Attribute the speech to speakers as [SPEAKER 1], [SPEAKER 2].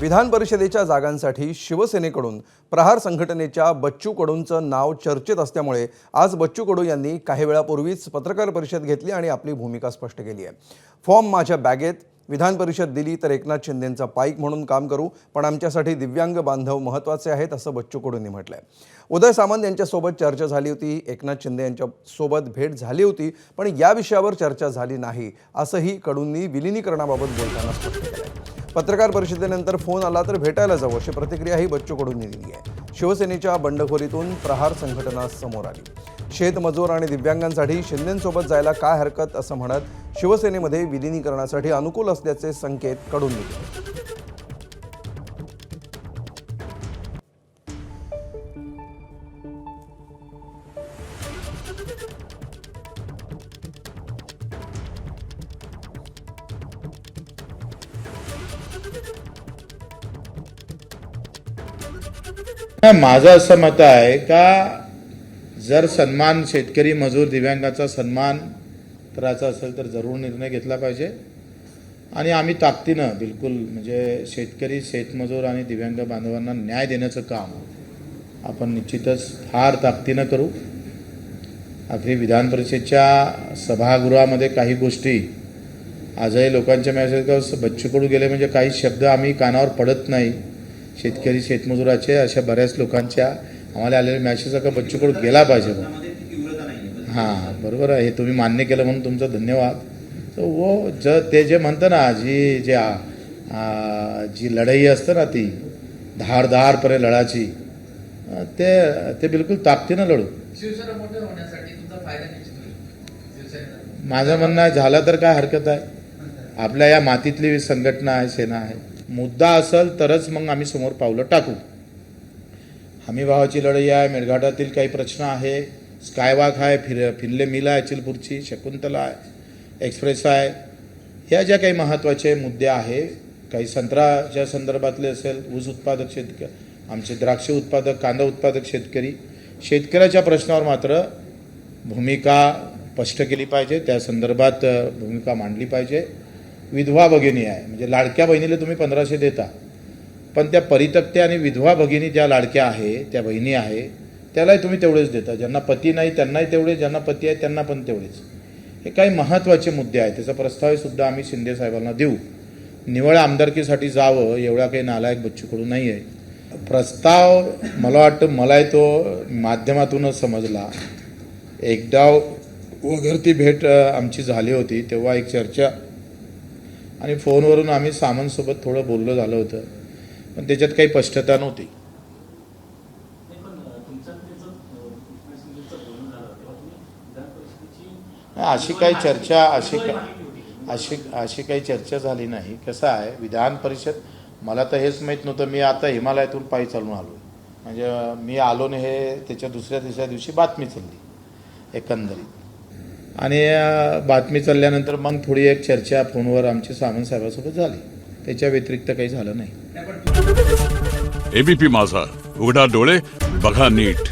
[SPEAKER 1] विधान परिषदेच्या जागांसाठी शिवसेनेकडून प्रहार संघटनेच्या बच्चू कडूंचं नाव चर्चेत असल्यामुळे आज बच्चू कडू यांनी काही वेळापूर्वीच पत्रकार परिषद घेतली आणि आपली भूमिका स्पष्ट केली आहे। फॉर्म माझ्या बॅगेत, विधान परिषद दिली तर एकनाथ शिंदेंचा पाईक म्हणून काम करू, पण आमच्यासाठी दिव्यांग बांधव महत्त्वाचे आहेत असं बच्चू कडूंनी म्हटलंय। उदय सामंत यांच्यासोबत चर्चा झाली होती, एकनाथ शिंदे यांच्यासोबत भेट झाली होती, पण या विषयावर चर्चा झाली नाही असंही कडूंनी विलीनीकरणाबाबत बोलताना स्पष्ट केलंय। पत्रकार परिषदेनंतर फोन आला तर भेटायला जाऊ अशी प्रतिक्रियाही बच्चू कडूंनी दिली आहे। शिवसेनेच्या बंडखोरीतून प्रहार संघटना समोर आली। शेतमजूर आणि दिव्यांगांसाठी शिंदेंसोबत जायला काय हरकत असं म्हणत शिवसेनेमध्ये विलीनीकरणासाठी अनुकूल असल्याचे संकेत कडूंनी दिले।
[SPEAKER 2] माझं असं मत आहे का जर सन्मान शेतकरी मजूर दिव्यांगाचा सन्मान करायचा असेल तर जरूर निर्णय घेतला पाहिजे आणि आम्ही ताकदीनं बिलकुल म्हणजे शेतकरी शेतमजूर आणि दिव्यांग बांधवांना न्याय देण्याचं काम आपण निश्चितच फार ताकदीनं करू। अखेरी विधान परिषदेच्या सभागृहामध्ये काही गोष्टी आजही लोकांच्या मेसेज बच्चू कडू गेले म्हणजे काही शब्द आम्ही कानावर पडत नाही। शेतकरी शेतमजुराचे अशा बऱ्याच लोकांच्या आम्हाला आलेले मॅसेज का बच्चू कडू गेला पाहिजे। हां बरोबर आहे, हे तुम्ही मान्य केलं म्हणून तुमचं धन्यवाद। तर ते जे म्हणतं ना जी लढाई असतं ना ती धारदारपणे लढाची ते बिलकुल ताकदीनं लढू। माझं म्हणणं आहे झालं तर काय हरकत आहे, आपल्या या मातीतली संघटना आहे, सेना आहे। मुद्दा असेल तरच मग आम्ही समोर पावलं टाकू। हमी भावाची लढाई आहे, मेळघाटातील काही प्रश्न आहे, स्कायवॉक आहे, फिरले मिल आहे चिलपूरची, शकुंतला आहे, एक्सप्रेस आहे, या ज्या काही महत्त्वाचे मुद्दे आहे, काही संत्र्याच्या संदर्भातले असेल, ऊस उत्पादक शेतकरी, आमचे द्राक्ष उत्पादक, कांदा उत्पादक शेतकऱ्याच्या प्रश्नावर मात्र भूमिका स्पष्ट केली पाहिजे, त्या संदर्भात भूमिका मांडली पाहिजे। विधवा भगिनी आहे म्हणजे लाडक्या बहिणीला तुम्ही 1500 देता, पण त्या परित्यक्त्या आणि विधवा भगिनी ज्या लाडक्या आहे त्या बहिणी आहे त्यालाही तुम्ही तेवढेच देता, ज्यांना पती नाही त्यांनाही तेवढेच, ज्यांना पती आहे त्यांना पण तेवढेच। हे काही महत्त्वाचे मुद्दे आहेत, त्याचा प्रस्तावसुद्धा आम्ही शिंदे साहेबांना देऊ। निवळ आमदारकीसाठी जावं एवढा काही नालायक बच्चू कडू नाही आहे। प्रस्ताव मला वाटतं मलाही तो माध्यमातूनच समजला। एकदा वगैरे ती भेट आमची झाली होती तेव्हा एक चर्चा आणि फोनवरून आम्ही सामंतसोबत थोडं बोललो झालं होतं, पण त्याच्यात काही स्पष्टता नव्हती। अशी काही चर्चा झाली नाही। कसं आहे विधान परिषद, मला तर हेच माहीत नव्हतं, मी आता हिमालयातून पायी चालून आलो, म्हणजे मी आलो नाही हे त्याच्या दुसऱ्या तिसऱ्या दिवशी बातमी चालली एकंदरीत, आणि बातमी चालल्यानंतर मग थोडी एक चर्चा फोनवर आमची सामंत साहेबांसोबत झाली, त्याच्या व्यतिरिक्त काही झालं नाही।
[SPEAKER 3] एबीपी माझा, उघडा डोळे बघा नीट।